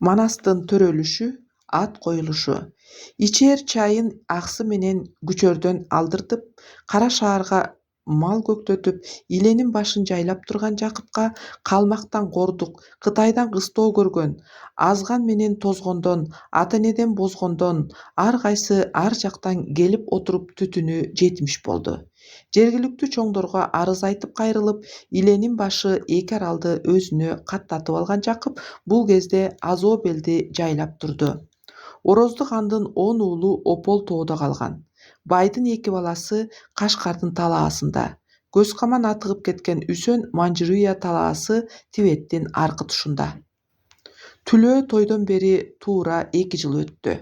Манастын төрөлүшү, ат коюлушу. Ичээр чайын аксы менен күчөрдөн алдыртып, кара шаарга мал көктөтүп, иленин башын жайлап турган Жакыпка калмактан кордук, Кытайдан кыстоо көргөн, азган менен тозгондон, ата энеден бозгондон, ар кайсы ар жактан келип отуруп түтүнү жетимиш болду. Жергиликтүү чоңдорго арыз айтып кайрылып, иленин башы эки аралды өзүнө каттатып алган Жакып бул кезде Азоо белди жайлап турду. Орозду хандын 10 уулу Опол тоодо калган. Байдын эки баласы Кашкардын талаасында. Көз каман атыгып кеткен Үсөн Манжурия талаасы Тибеттин аркы тушунда. Түлөө тойдон бери туура 2 жыл өттү.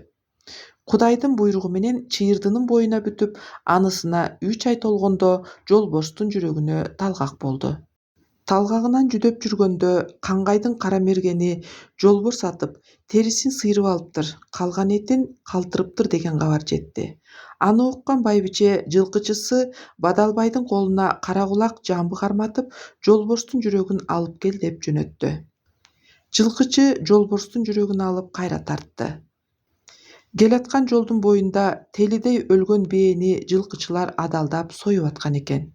Кудайдын буйругу менен чыйырдынын боюна бүтүп, анысына 3 ай толгондо Жолборстун жүрөгүнө талгак болду. Талгагынан жүдөп жүргөндө Каңгайдын кара мергени жолборс атып, терисин сыйрып алыптыр, калган этин калтырыптыр деген кабар жетти. Аны уккан байбиче жылкычысы Бадалбайдын колуна кара кулак жамбы карматып, жолборстун жүрөгүн алып кел деп жөнөттү. Жылкычы жолборстун жүрөгүн алып кайра тартты. Келаткан жолдун боюнда телидей өлгөн бээни жылкычылар адалдап союп аткан экен.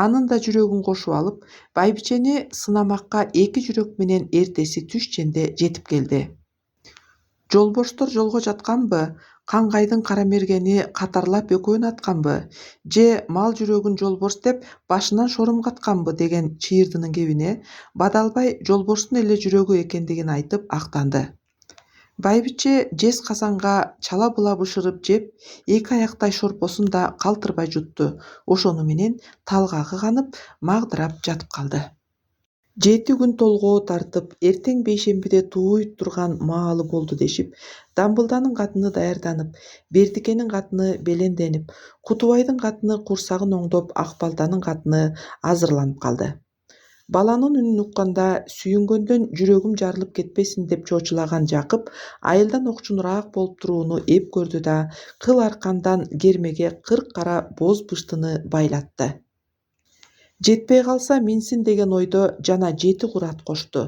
Анын да жүрөгүн кошуп алып, байбичени сынамакка 2 жүрөк менен эртеси түш ченде жетип келди. Жолборстор жолго жатканбы, Каңгайдын кара мергени катарлап экөөнү атканбы, же мал жүрөгүн жолборс деп башынан шорум катканбы деген чыйырдынын кебине Бадалбай жолборстун эле жүрөгү экендигин айтып актанды. Байбиче жез казанга чала-була бышырып жеп, 2 аяктай шорпосун да калтырбай жутту. Ошону менен талгагы канып, магдырап жатып калды. 7 күн толгоо тартып, эртең бейшембиде тууй турган маалы болду дешип, Дамбылданын катыны даярданып, Бердикенин катыны беленденип, Кутубайдын катыны курсагын оңдоп, Акбалданын катыны азырланып калды. Баланын үнүн укканда сүйүнгөндөн жүрөгүм жарылып кетпесин деп чочулаган Жакып айылдан окчунураак болуп турууну эп көрдү да кыл аркандан кермеге 40 кара боз пыштыны байлатты. Жетпей калса минсин деген ойдо жана 7 кур ат кошту.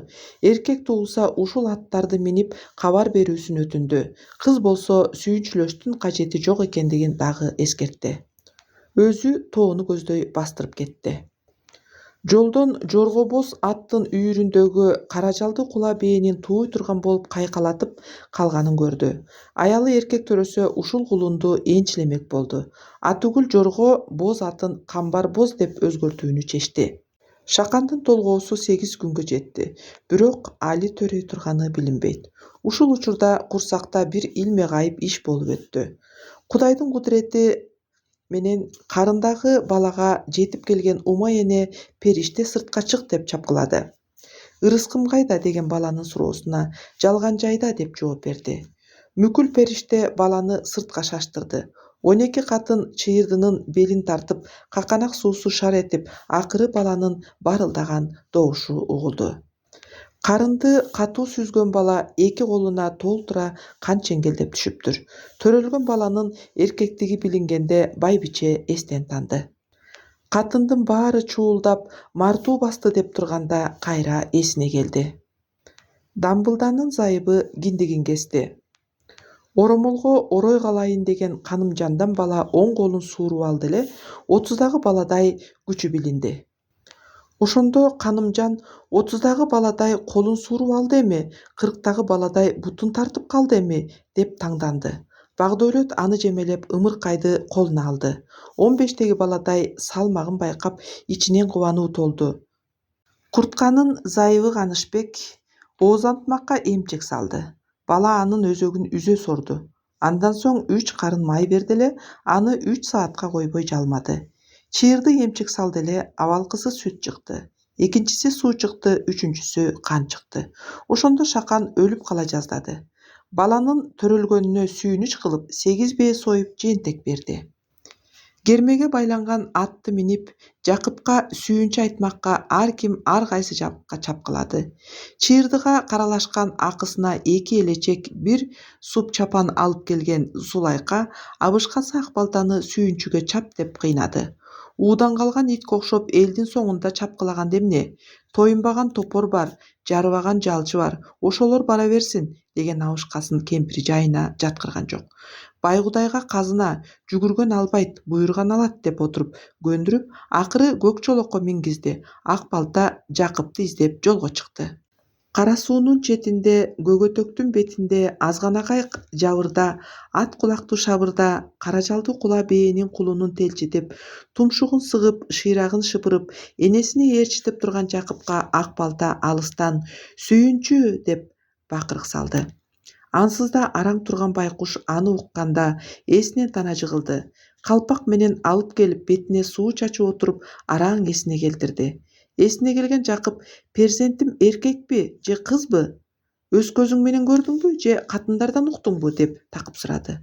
Эркек туулса ушул аттарды минип кабар берүүсүн өтүндү. Кыз болсо сүйүнчүлөштүн кажети жок экендигин дагы эскертти. Өзү тоону көздөй бастырып кетти. Жолдон жорго боз аттын үйүрүндөгү каражалды кула бээнин тууй турган болуп кайкалатып калганын көрдү. Аялы эркек төрөсө ушул кулунду энчилемек болду. Атүгүл жорго боз атын Камбар боз деп өзгөртүүнү чечти. Шакандын толгоосу 8 күнгө жетти. Бирок али төрөй турганы билинбейт. Ушул учурда курсакта бир илме гайып иш болуп өттү. Кудайдын кудурети менен карындагы балага жетип келген Умай эне периште сыртка чык деп чапкылады. Ырыскым кайда деген баланын суроосуна жалган жайда деп жооп берди. Мүкүл периште баланы сыртка шаштырды. 12 катын чыйырдынын белин тартып, каканак суусу шар этип, акыры баланын барылдаган добушу угулду. Карынды катуу сүзгөн бала 2 колуна толтура кан чеңгелдеп түшүптүр. Төрөлгөн баланын эркектиги билингенде байбиче эстен танды. Катындын баары чуулдап, мартуу басты деп турганда кайра эсине келди. Дамбылданын зайыбы киндигин кести. Оромолго орой калайын деген Канымжандан бала оң колун сууруп алды эле 30дагы баладай күчү билинди. Ошондо Канымжан 30дагы баладай колун сууруп алды эми, 40дагы баладай бутун тартып калды эми деп таңданды. Багдөлөт аны жемелеп ымыркайды колуна алды. 15деги баладай салмагын байкап ичинен кубануу толду. Куртканын зайыбы Канышбек оозантмакка эмчек салды. Бала анын өзөгүн үзө сорду. Андан соң 3 карын май берди эле, аны 3 саатка койбой жалмады. Чыйырды эмчек салды эле, абалкысы сүт чыкты. Экинчиси суу чыкты, үчүнчүсү кан чыкты. Ошондо Шакан өлүп кала жаздады. Баланын төрөлгөнүнө сүйүнүч кылып 8 бээ союп жээнтек берди. Кермеге байланган атты минип, Жакыпка сүйүнчү айтмакка ар ким ар кайсы жакка чапкылады. Чыйырдыга каралашкан акысына 2 элечек бир суп чапан алып келген Сулайка абышкасы Акбалтаны сүйүнчүгө чап деп кыйнады. Уудан калган итке окшоп элдин соңунда чапкылаганда эмне? Тоюнбаган топор бар, жарыбаган жалчы бар, ошолор бара берсин деген абышкасын кемпир жайына жаткырган жок. Байгудайга казына жүгүргөн албайт, буйруган алат деп отуруп көндүрүп, акыры көк чолокко мингизди. Ак балта Жакыпты издеп жолго чыкты. Кара суунун четинде, көгөтөктүн бетинде, азганакай жабырда, ат кулактуу шабырда, кара жалдуу кула бээнин кулунун телчитип, тумшугун сыгып, шыйрагын шыпырып, энесине ээрчитип турган Жакыпка ак балта алыстан «Сүйүнчү» деп бакырык салды. Ансыз да араң турган байкуш аны укканда эсинен тана жыгылды. Калпак менен алып келип бетине суу чачып отуруп араң эсине келтирди. Эсине келген Жакып: «Перзентим эркекпи же кызбы? Өз көзүң менен көрдүңбү же катындардан уктуңбу?» деп такып сурады.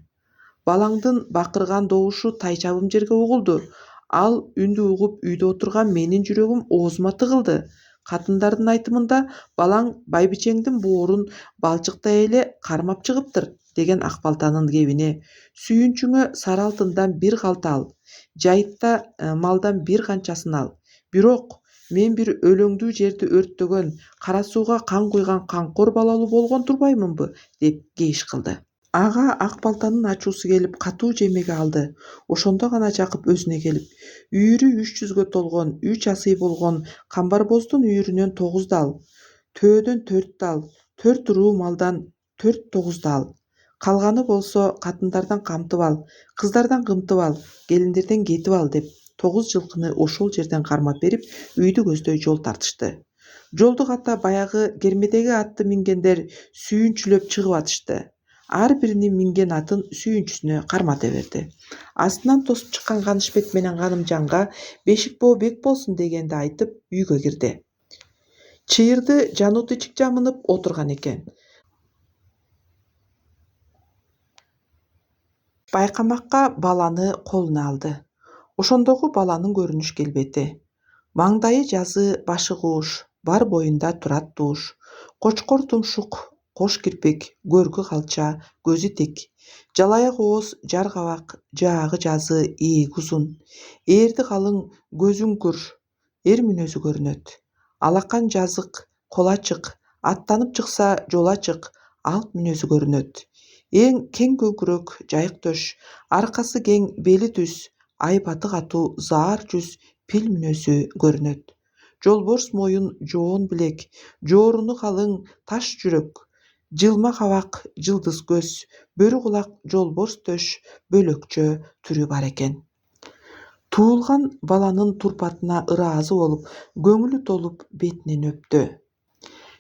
Балаңдын бакырган добушу тайчабым жерге угулду. Ал үндү угуп үйдө отурган менин жүрөгүм оозума тыгылды. Катындардын айтымында балаң байбичеңдин боорун балчыктай эле кармап чыгыптыр деген ак балтанын кебине. Сүйүнчүңө сары алтындан бир калта ал, жайытта малдан бир канчасын ал. Бирок мен бир өлөңдүү жерди өрттөгөн, кара сууга кан куйган канкор балалуу болгон турбаймынбы деп кейиш кылды. Ага ак балтанын ачуусу келип катуу жемеге алды. Ошондо гана Жакып өзүнө келип, үйүрү 300гө толгон, 3 асый болгон камбарбоздун үйүрүнөн 9 ал, төөдөн 4 ал, 4 уруу малдан 4 ал. Калганы болсо катындардан камтып ал, кыздардан кымтып ал, келиндерден кетип ал деп 9 жылкыны ошол жерден кармап берип, үйдү көздөй жол тартышты. Жолду ката баягы кермедеги атты мингендер сүйүнчүлөп чыгып атышты. Ар биринин минген атын сүйүнчүсүнө кармата берди. Астынан тосуп чыккан Канышбек менен Канымжанга бешик боо бек болсун дегенди айтып үйгө кирди. Чыйырды жану тычык жамынып отурган экен. Байкамакка баланы колуна алды. Ошондогу баланын көрүнүш келбети. Маңдайы жазы, башы кууш, бар боюнда турат тууш. Кочкор тумшук, кош кирпик, көркү калча, көзү тик. Жалаяк ооз, жар кабак, жаагы жазы, ийиги узун. Ээрди калың, көзү үңкүр, эр мүнөзү көрүнөт. Алакан жазык, кол ачык, аттанып чыкса жол ачык, алп мүнөзү көрүнөт. Эң кең көкүрөк, жайык төш, аркасы кең, бели түз, айбаты катуу, заар жүз, пил мүнөзү көрүнөт. Жолборс моюн, жоон билек, жооруну калың, таш жүрөк, жылма кабак, жылдыз көз, бөрү кулак, жолборс төш, бөлөкчө түрү бар экен. Туулган баланын турпатына ыраазы болуп, көңүлү толуп бетинен өптү.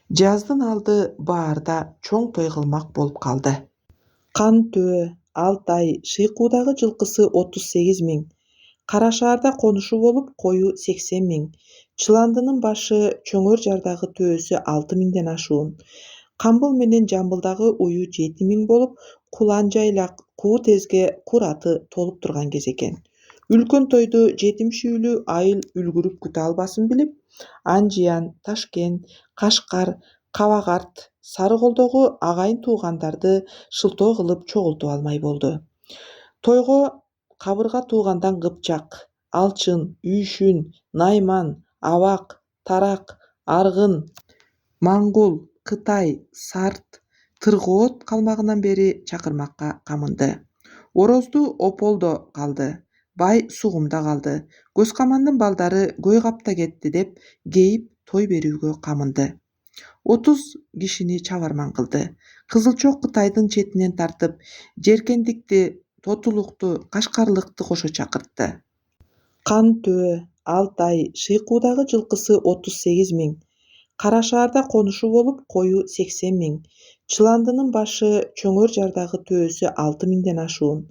Жаздын алды баарда чоң той кылмак болуп калды. Кан Төө, Алтай, Шыйкуудагы жылкысы 38 миң, Кара Шаарда конушу болуп кою 80 миң, Чыландынын башы, Чөңөр Жардагы төөсү 6 миңден ашуун, Камбыл менен Жамбылдагы уyu 7 миң болуп, Кулан жайлак, Куу тезге кур аты толуп турган кез экен. Үлкөн тойду жетимшүүлүү айыл үлгүрүп күтө албасын билип, Анжиян, Ташкент, Кашкар, Кабагарт, Сарыколдогу агайын туугандарды шылтоо кылып чогултуп алмай болду. Тойго кабырга туугандан Кыпчак, Алчын, Үйшүн, Найман, Абак, Мангул, Кытай, Сарт, Тыргоот калмагынан бери чакырмакка камынды. Орозду Ополдо калды, бай Сугумда калды, Көзкамандын балдары Көй капта кетти деп кейип той берүүгө камынды. 30 кишини чабарман кылды. Кызылчок Кытайдын четинен тартып, Жеркендикти, Тотулукту, Кашкарлыкты кошо чакыртты. Кан Төө, Алтай, Шыйкуудагы жылкысы 38 миң, Кара Шаарда конушу болуп кою 80 миң, Чыландынын башы, Чөңөр Жардагы төөсү 6 миңден ашуун,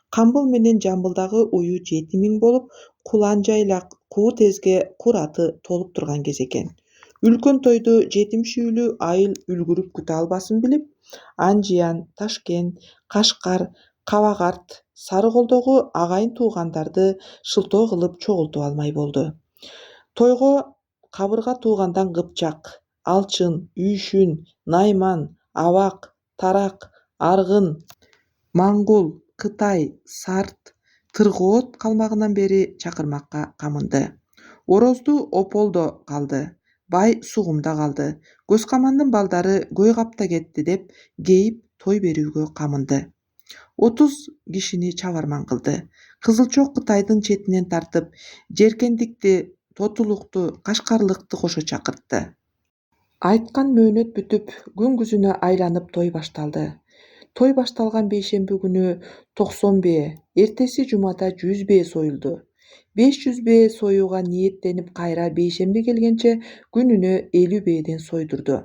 Камбыл менен Жамбылдагы уyu 7 миң болуп, Кулан жайлак, Куу тезге кур аты толуп турган кез экен. Үлкөн тойду жетимшүүлүү айыл үлгүрүп күтө албасын билип, Анжиян, Ташкент, Кашкар, Кабагарт, Сарыколдогу агайын туугандарды шылтоо кылып чогултуп алмай болду. Тойго кабырга туугандан Кыпчак, Алчын, Үйшүн, Найман, Абак, Тарак, Аргын, Мангул, Кытай, Сарт, Тыргоот калмагынан бери чакырмакка камынды. Орозду ополдо калды. Бай сугумда калды. Көз камандын балдары көй капта кетти деп кейип той берүүгө камынды. 30 кишини чабарман кылды. Кызылчок Кытайдын четинен тартып, жеркендикти, тотулукту, кашкарлыкты кошо чакыртты. Айткан мөөнөт бүтүп, күн күзүнө айланып той башталды. Той башталган бейшемби күнү 90 бээ, эртеси жумада 100 бээ союлду. 500 бээ союуга ниеттенип кайра бейшемби келгенче күнүнө 50 бээден сойдурду.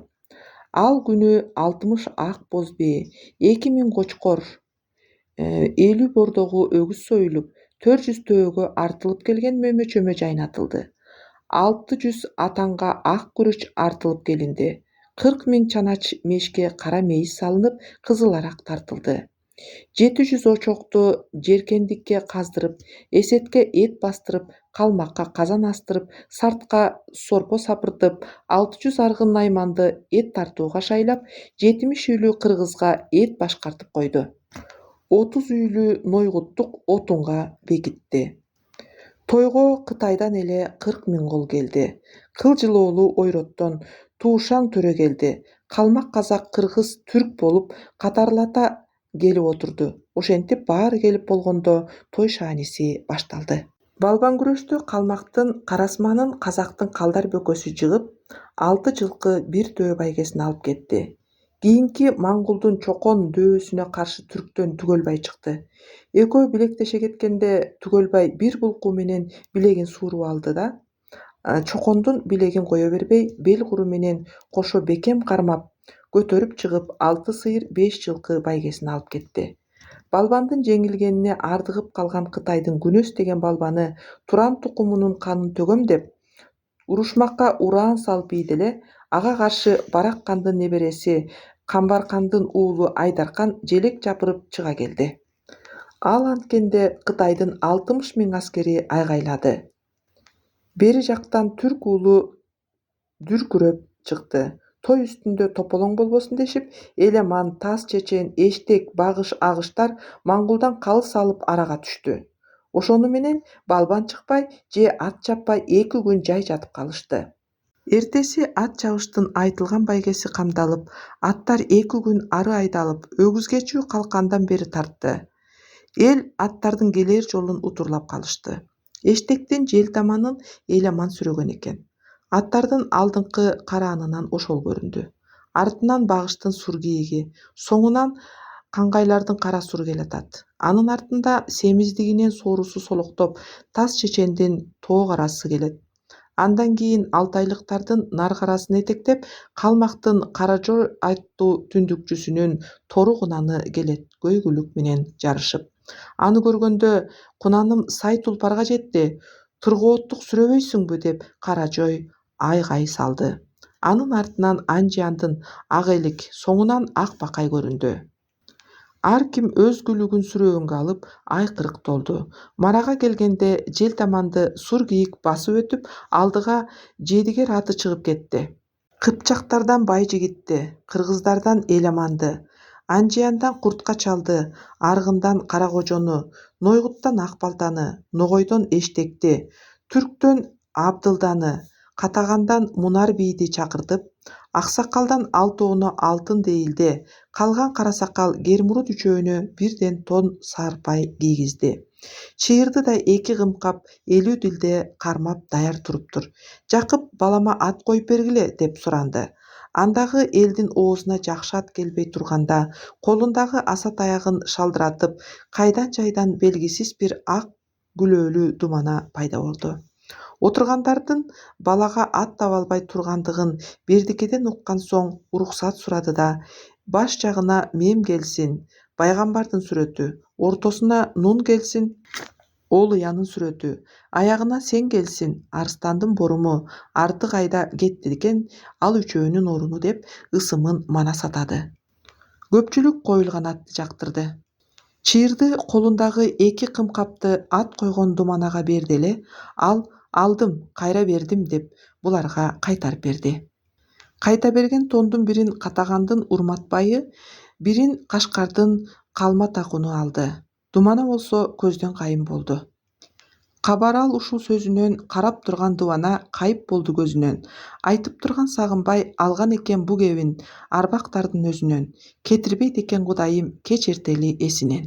Ал күнү 60 ак боз бээ, 2000 кочкор, 50 бордогу өгүз союлуп, 400 төөгө артылып келген мөмө-чөмө жайнатылды. 600 атанга ак күрүч артылып келинди. 40 000 чанач мешке кара мейиз салынып, кызыл арак тартылды. 700 очокту жеркендикке каздырып, эсетке эт бастырып, калмакка казан астырып, сартка сорпо сапыртып, 600 аргын найманды эт тартууга шайлап, 70 үйлүү кыргызга эт башкартып койду. 30 үйлүү нойгуттук отунга бекитти. Тойго Кытайдан эле 40 000 кол келди. Кылжылоолуу ойроттон Туушан төрө келди. Калмак, казак, кыргыз, түрк болуп катарлата келип отурду. Ошентип баары келип болгондо той шааниси башталды. Балбан күрөштө калмактын Карасманын казактын Калдар бөкөсү жыгып, 6 жылкы бир төө байгесин алып кетти. Кийинки Маңгулдун Чокон дөбөсүнө каршы түрктөн Түгөлбай чыкты. Экөө билектеше кеткенде Түгөлбай бир булку менен билегин сууруп алды да, Чокондун билегин кое бербей, бел куру менен кошо бекем кармап, көтөрүп чыгып 6 сыйыр 5 жылкы байгесин алып кетти. Балбандын жеңилгенине ардыгып калган Кытайдын Күнөс деген балбаны Туран тукумунун канын төгөм деп, урушмакка ураан салып ийди ага каршы Барак-кандын небереси Камбаркандын уулу Айдаркан желек жапырып чыга келди. Ал анткенде Кытайдын 60 000 аскери айгайлады. Бери жактан түрк уулу дүркүрөп чыкты. Той үстүндө тополоң болбосун дешип, Элеман, Таз чечен, Эштек, Багыш, Агыштар Маңгулдан калыс алып арага түштү. Ошону менен балбан чыкпай же ат чаппай 2 күн жай жатып калышты. Эртеси ат чабыштын айтылган байгеси камдалып, аттар 2 күн ары айдалып, өгүзгечүү калкандан бери тартты. Эл аттардын келер жолун утурлап калышты. Эштектин жел таманын Элеман сүрөгөн экен. Аттардын алдыңкы караанынан ошол көрүндү. Артынан Багыштын сур кийиги, соңунан Каңгайлардын кара суру келатат. Анын артында семиздигинен соорусу солоктоп, Таз чечендин тоо карасы келет. Андан кийин Алтайлыктардын нар карасын этектеп, Калмактын Каражор аттуу түндүкчүсүнүн тору кунаны келет көйгүлүк менен жарышып. Аны көргөндө кунаным сай тулпарга жетти, тыргооттук сүрөбөйсүңбү деп Каражой айгай салды. Анын артынан Анжияндын ак элик, соңунан Ак Бакай көрүндү. Ар ким өз күлүгүн сүрөөнгө алып айкырык толду. Марага келгенде жел таманды сур кийик басып өтүп, алдыга жедигер аты чыгып кетти. Кыпчактардан бай жигитти, кыргыздардан Элеманды, Анжияндан Куртка чалды, Аргындан Каракожону, Нойгуттан Акбалтаны, Ногойдон Эштекти, Түрктөн Абдылданы, Катагандан Мунар бийди чакыртып, Аксакалдан Алтоону Алтын Дейилде, калган Карасакал Кермурут үчөөнө бирден тон сарпай кийгизди. Чыйырды да 2 кымкап 50 дилде кармап даяр туруптур. Жакып балама ат коюп бергиле деп суранды. Андагы элдин оозуна жакшы ат келбей турганда, колундагы аса таягын шалдыратып, кайдан жайдан белгисиз бир ак күлөөлүү думана пайда болду. Отургандардын балага ат таба албай тургандыгын бердикеден уккан соң уруксат сурады да, баш жагына мем келсин, пайгамбардын сүрөтү, ортосуна Нун келсин, Олуянын сүрөтү, аягына сен келсин, Арстандын боруму, арты кайда кетти экен ал үчөөнүн оруну деп ысымын мана сатады. Көпчүлүк коюлган атты жактырды. Чыйырды колундагы 2 кымкапты ат койгон думанага берди эле, ал алдым, кайра бердим деп буларга кайтарып берди. Кайта берген тондун бирин Катагандын Урматбайы, бирин Кашкардын Калматакуну алды. Дубана болсо көздөн кайын болду. Кабарал ушул сөзүнөн карап турган Дубана кайып болду көзүнөн. Айтып турган сагынбай алган экен бу кебин арбактардын өзүнөн. Кетирбейт экен Кудайым кеч эртели эсинен.